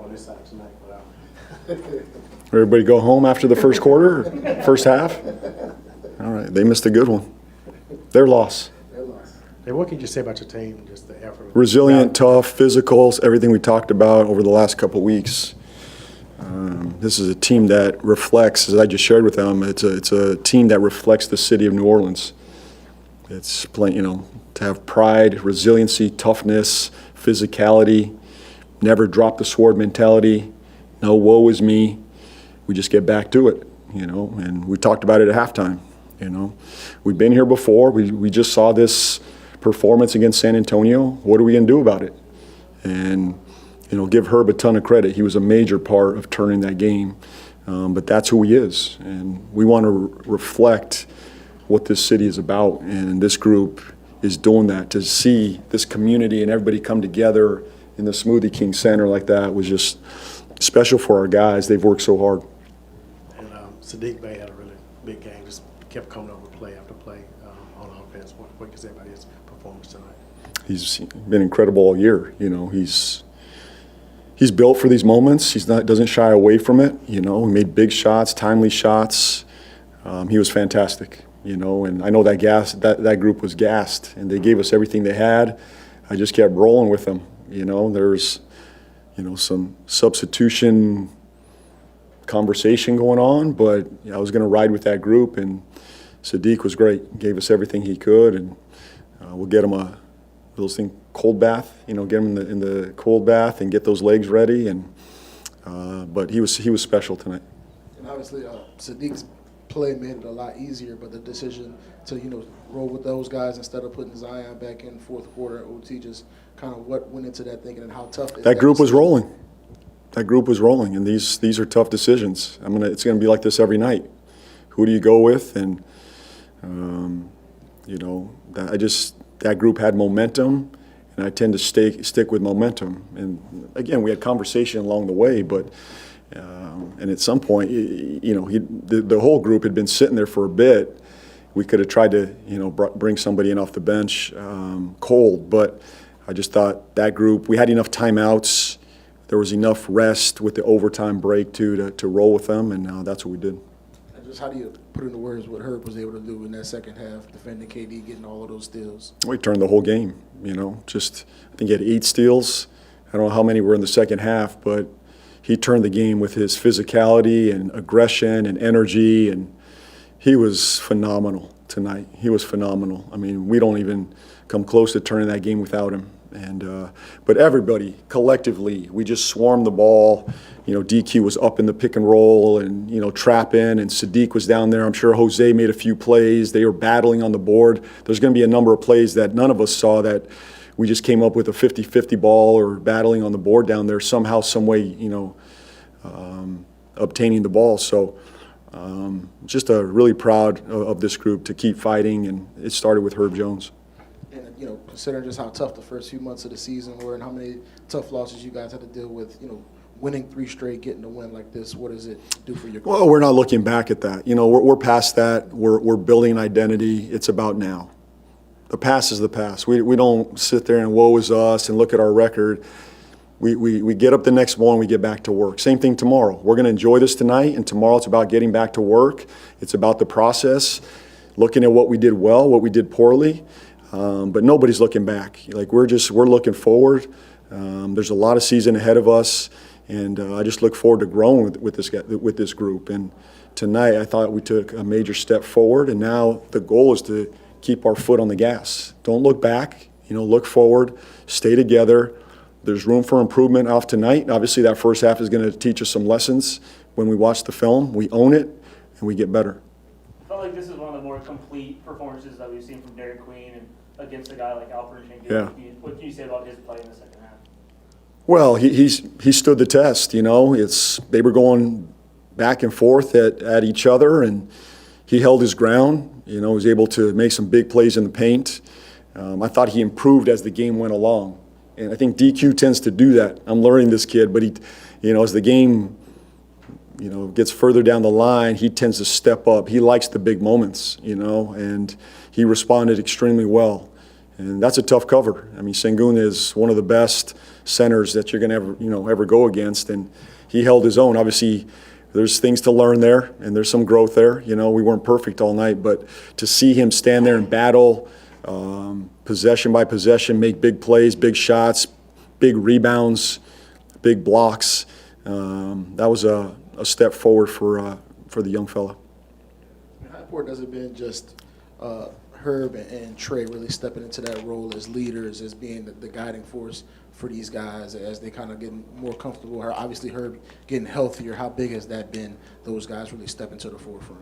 on this side tonight. But, Everybody go home after the first quarter, first half? All right, they missed a good one. Their loss. Hey, what can you say about your team, just the effort? Resilient, tough, physicals, everything we talked about over the last couple of weeks. This is a team that reflects, as I just shared with them, it's a team that reflects the city of New Orleans. It's to have pride, resiliency, toughness, physicality, never drop the sword mentality, no woe is me. We just get back to it, and we talked about it at halftime. We've been here before. We just saw this performance against San Antonio. What are we going to do about it? And give Herb a ton of credit. He was a major part of turning that game. But that's who he is. And we want to reflect what this city is about. And this group is doing that. To see this community and everybody come together in the Smoothie King Center like that was just special for our guys. They've worked so hard. And Sadiq Bey had a really big game. Just kept coming up with play after play on offense. What can you say about his performance tonight? He's been incredible all year. He's built for these moments. Doesn't shy away from it. He made big shots, timely shots. He was fantastic. And I know that group was gassed, and they gave us everything they had. I just kept rolling with them. There's some substitution conversation going on, but I was going to ride with that group, and Sadiq was great. Gave us everything he could, and we'll get him a cold bath. Get him in the cold bath and get those legs ready. And but he was special tonight. And obviously, Sadiq's play made it a lot easier, but the decision to roll with those guys instead of putting Zion back in fourth quarter OT, just kind of what went into that thinking and how tough that group was rolling. That group was rolling, and these are tough decisions. It's gonna be like this every night. Who do you go with? And that group had momentum, and I tend to stick with momentum. And again, we had conversation along the way, but and at some point, the whole group had been sitting there for a bit. We could have tried to bring somebody in off the bench cold, but I just thought that group, we had enough timeouts. There was enough rest with the overtime break to roll with them, and that's what we did. And just how do you put into words what Herb was able to do in that second half, defending KD, getting all of those steals? We turned the whole game, I think he had 8 steals. I don't know how many were in the second half, but he turned the game with his physicality and aggression and energy, and he was phenomenal tonight. He was phenomenal. We don't even come close to turning that game without him. And but everybody collectively, we just swarmed the ball. DQ was up in the pick and roll and trapping, and Sadiq was down there. I'm sure Jose made a few plays. They were battling on the board. There's going to be a number of plays that none of us saw that we just came up with a 50-50 ball or battling on the board down there somehow, some way, obtaining the ball. So just really proud of this group to keep fighting, and it started with Herb Jones. And considering just how tough the first few months of the season were and how many tough losses you guys had to deal with, winning 3 straight, getting a win like this, what does it do for your group? Well, we're not looking back at that. We're past that. We're building an identity. It's about now. The past is the past. We don't sit there and woe is us and look at our record. We get up the next morning, we get back to work. Same thing tomorrow. We're going to enjoy this tonight, and tomorrow it's about getting back to work. It's about the process, looking at what we did well, what we did poorly. But nobody's looking back. We're looking forward. There's a lot of season ahead of us, and I just look forward to growing with this group. And tonight, I thought we took a major step forward, and now the goal is to keep our foot on the gas. Don't look back. Look forward. Stay together. There's room for improvement off tonight. Obviously, that first half is going to teach us some lessons. When we watch the film, we own it, and we get better. I felt like this is one of the more complete performances that we've seen from Derek Queen and against a guy like Alfred Schengen. Yeah. What can you say about his play in the second half? Well, he stood the test. They were going back and forth at each other, and he held his ground. Was able to make some big plays in the paint. I thought he improved as the game went along, and I think DQ tends to do that. I'm learning this kid, but he, as the game, gets further down the line, he tends to step up. He likes the big moments, and he responded extremely well. And that's a tough cover. I mean, Sengun is one of the best centers that you're going to ever go against, and he held his own. Obviously, there's things to learn there, and there's some growth there. We weren't perfect all night, but to see him stand there and battle possession by possession, make big plays, big shots, big rebounds, big blocks, that was a step forward for the young fella. How important has it been just Herb and Trey really stepping into that role as leaders, as being the guiding force for these guys as they kind of get more comfortable? Obviously, Herb getting healthier. How big has that been, those guys really stepping to the forefront?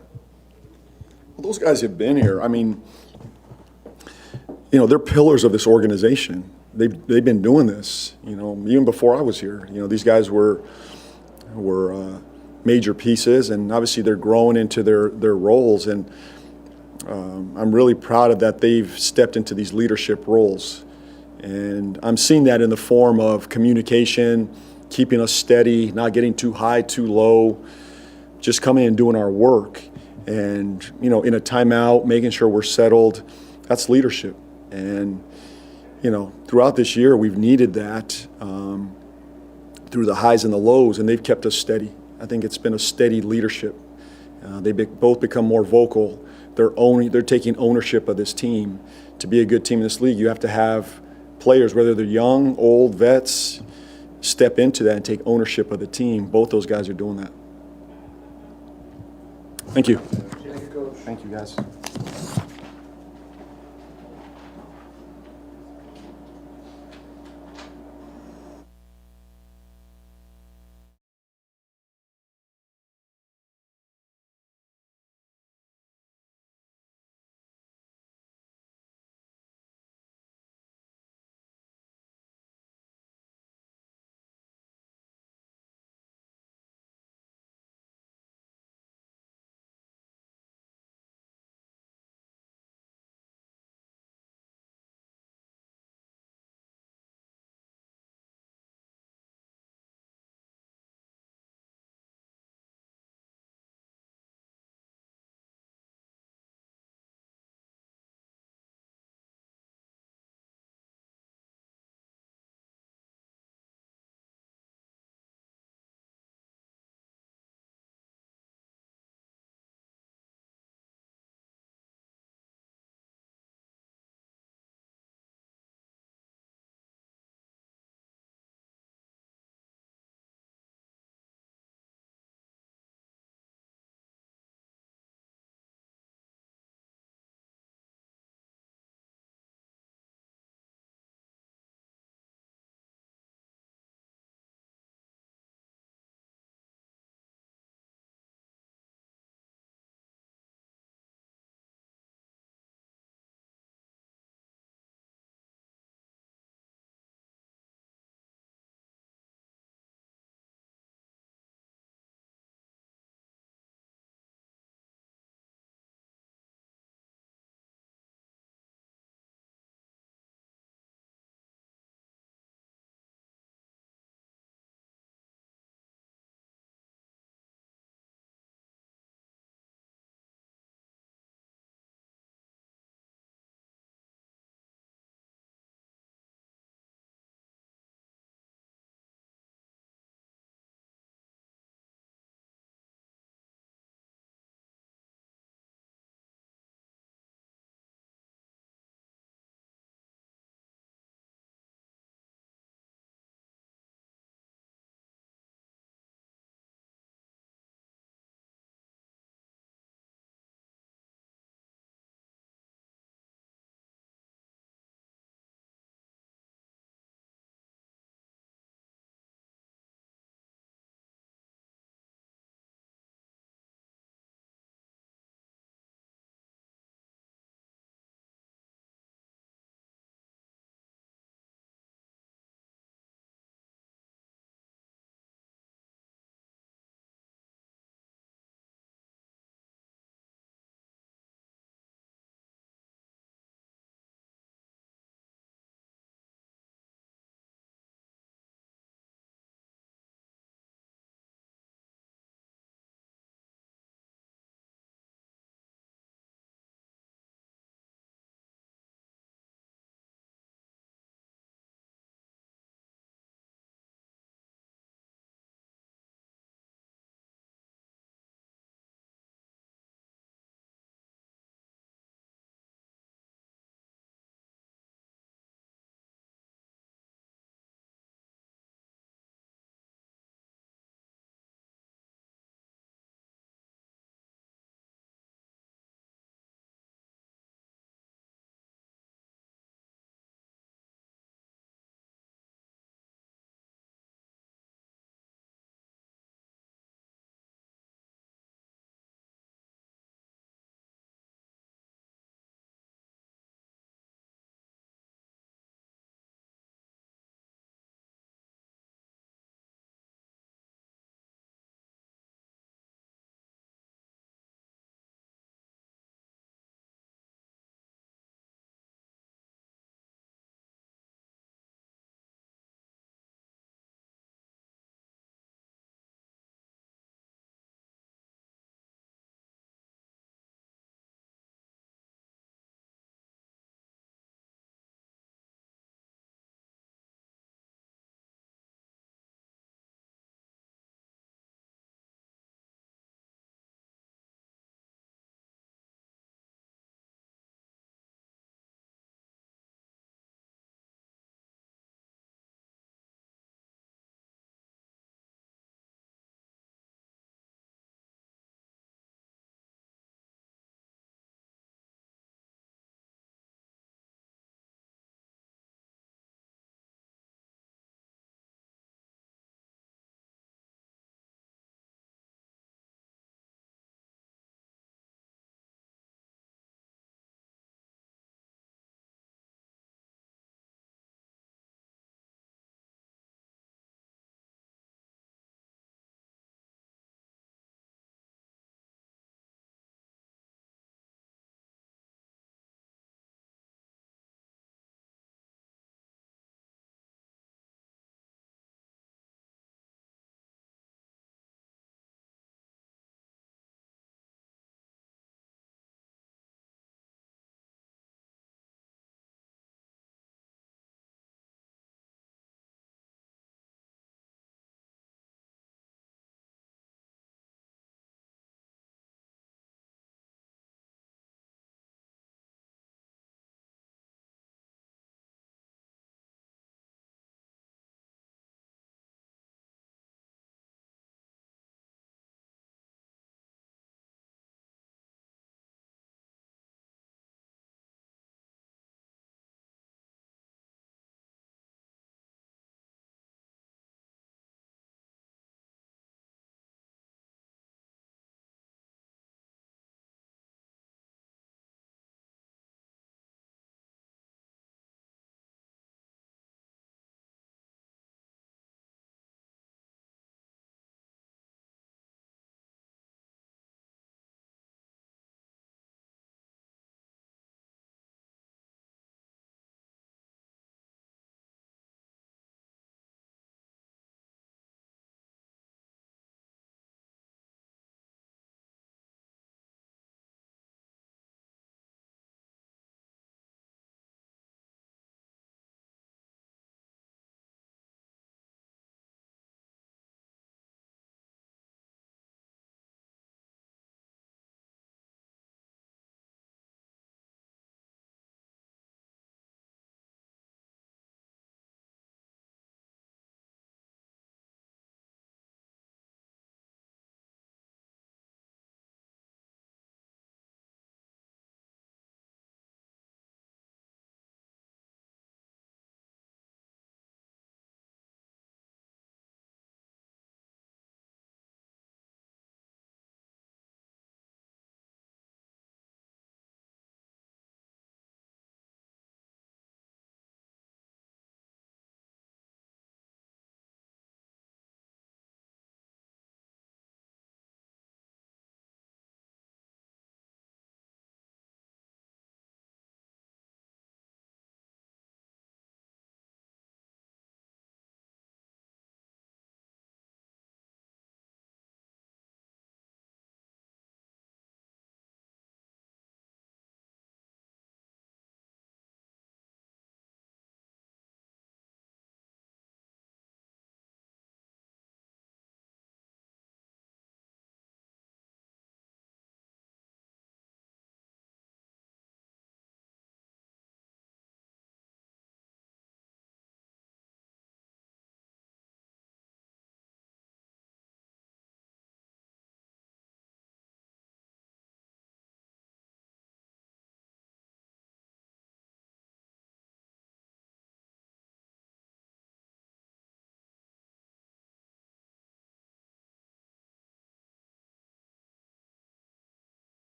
Well, those guys have been here. I mean, they're pillars of this organization. They've been doing this, even before I was here. These guys were major pieces, and obviously they're growing into their roles. And I'm really proud of that they've stepped into these leadership roles. And I'm seeing that in the form of communication, keeping us steady, not getting too high, too low, just coming in and doing our work. And, in a timeout, making sure we're settled, that's leadership. And, throughout this year, we've needed that through the highs and the lows, and they've kept us steady. I think it's been a steady leadership. Both become more vocal. They're taking ownership of this team. To be a good team in this league, you have to have players, whether they're young, old, vets, step into that and take ownership of the team. Both those guys are doing that. Thank you. Thank you, Coach. Thank you, guys.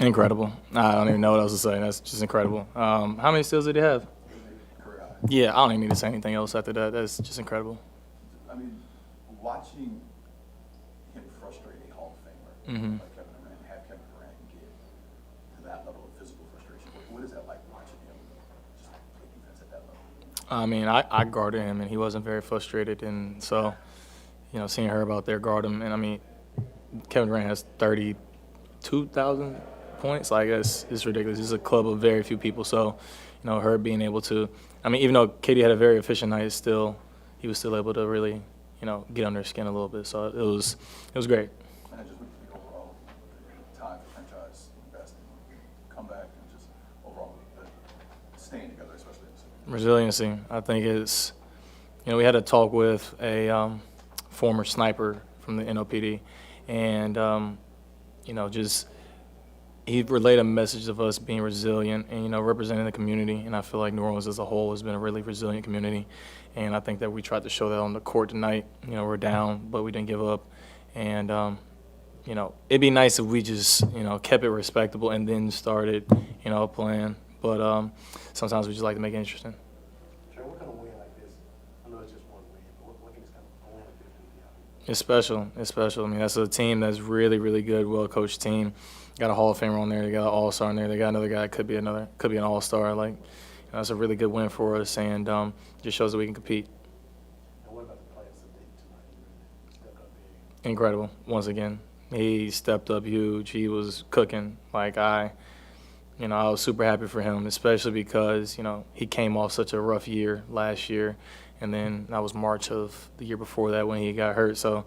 Incredible. I don't even know what else to say. That's just incredible. How many steals did he have? Yeah, I don't even need to say anything else after that. That's just incredible. I mean, watching him frustrate a Hall of Famer Mm-hmm. like Kevin Durant, have Kevin Durant get to that level of physical frustration, what is that like watching him just play defense at that level? I mean, I guarded him, and he wasn't very frustrated. And so, seeing her out there guard him, and I mean, Kevin Durant has 32,000 points. Like, it's ridiculous. It's a club of very few people. So, her being able to, I mean, even though Katie had a very efficient night, he was still able to really, get under her skin a little bit. So it was great. And just with the overall time for franchise investing, comeback, and just overall staying together, especially in the city. Resiliency. I think it's, we had a talk with a former sniper from the NOPD, and, just he relayed a message of us being resilient and, representing the community. And I feel like New Orleans as a whole has been a really resilient community. And I think that we tried to show that on the court tonight. We're down, but we didn't give up. And, it'd be nice if we just, kept it respectable and then started, playing. But sometimes we just like to make it interesting. Trey, what kind of win like this? I know it's just one win, but what can this kind of win like this do for y'all? It's special. It's special. I mean, that's a team that's really, really good, well-coached team. Got a Hall of Famer on there. They got an All-Star in there. They got another guy could be an All-Star. Like, that's a really good win for us, and just shows that we can compete. And what about the players Sadiq tonight? He really stepped up big. Incredible. Once again, he stepped up huge. He was cooking. Like, I was super happy for him, especially because he came off such a rough year last year, and then that was March of the year before that when he got hurt. So,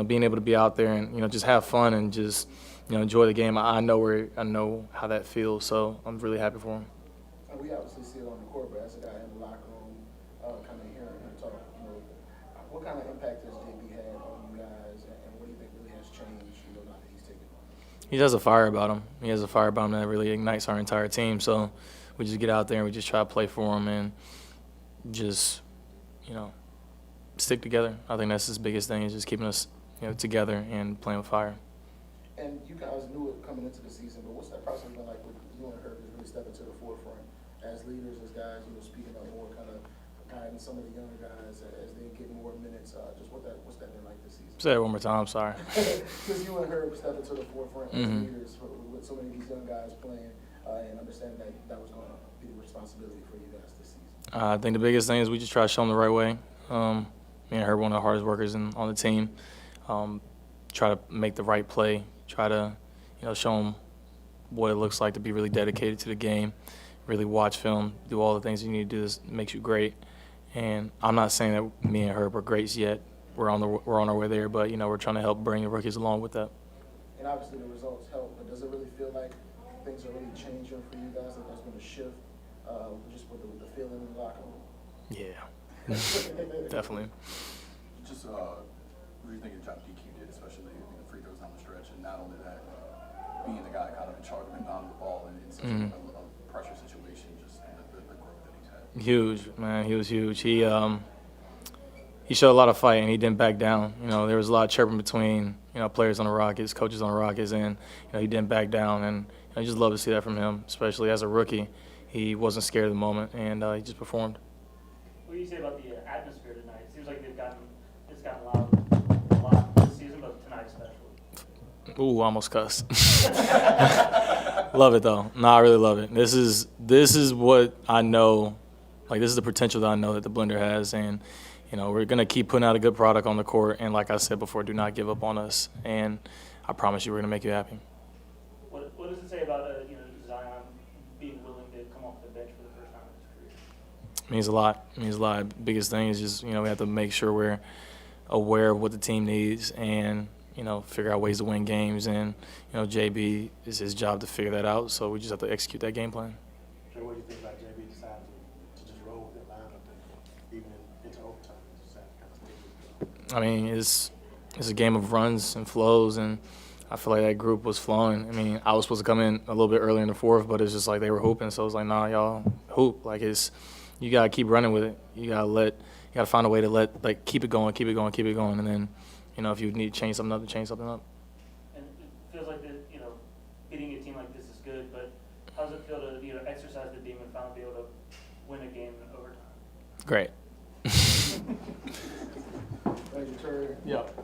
being able to be out there and just have fun and just enjoy the game. I know how that feels. So I'm really happy for him. And we obviously see it on the court, but as a guy in the locker room, kind of hearing him talk, what kind of impact has JB had on you guys, and what do you think really has changed, now that he's taken on? He has a fire about him. He has a fire about him that really ignites our entire team. So we just get out there and we just try to play for him and just, stick together. I think that's his biggest thing is just keeping us, together and playing with fire. And you guys knew it coming into the season, but what's that process been like with you and her just really stepping to the forefront as leaders, as guys, speaking up more, kind of guiding some of the younger guys as they get more minutes? Just what's that been like this season? Say it one more time. I'm sorry. Because you and her stepping to the forefront as Mhm. leaders with so many of these young guys playing, and understanding that was going to be a responsibility for you guys this season. I think the biggest thing is we just try to show them the right way. Me and her, one of the hardest workers on the team. Try to make the right play. Try to, show them what it looks like to be really dedicated to the game, really watch film, do all the things you need to do that makes you great. And I'm not saying that me and her are greats yet. We're on our way there, but we're trying to help bring the rookies along with that. And obviously the results help, but does it really feel like things are really changing for you guys? That that's going to shift, just with the feeling in the locker room? Yeah, definitely. Just what do you think of job DQ did, especially free throws down the stretch, and not only that, being the guy kind of in charge of inbounding the ball in such a pressure situation, just the growth that he's had. Huge, man. He was huge. He showed a lot of fight, and he didn't back down. There was a lot of chirping between, players on the Rockets, coaches on the Rockets, and, he didn't back down. And I just love to see that from him, especially as a rookie. He wasn't scared of the moment, and he just performed. What do you say about the atmosphere tonight? It seems like it's gotten loud a lot this season, but tonight especially. Ooh, almost cussed. Love it though. No, I really love it. This is what I know. Like, this is the potential that I know that the Blender has, and we're gonna keep putting out a good product on the court. And like I said before, do not give up on us. And I promise you, we're gonna make you happy. What does it say about Zion being willing to come off the bench for the first time in his career? Means a lot. Means a lot. Biggest thing is just we have to make sure we're aware of what the team needs and figure out ways to win games. And JB is his job to figure that out. So we just have to execute that game plan. Trey, what do you think about JB deciding to just roll with that lineup and even into overtime? Decided to kind of stay with it? I mean, it's a game of runs and flows, and I feel like that group was flowing. I mean, I was supposed to come in a little bit earlier in the fourth, but it's just like they were hooping. So it was like, nah, y'all hoop. Like, you gotta keep running with it. You gotta find a way to keep it going, and then, if you need to change something up, change something up. And it feels like that, beating a team like this is Great. Thank you, Terry. Yep.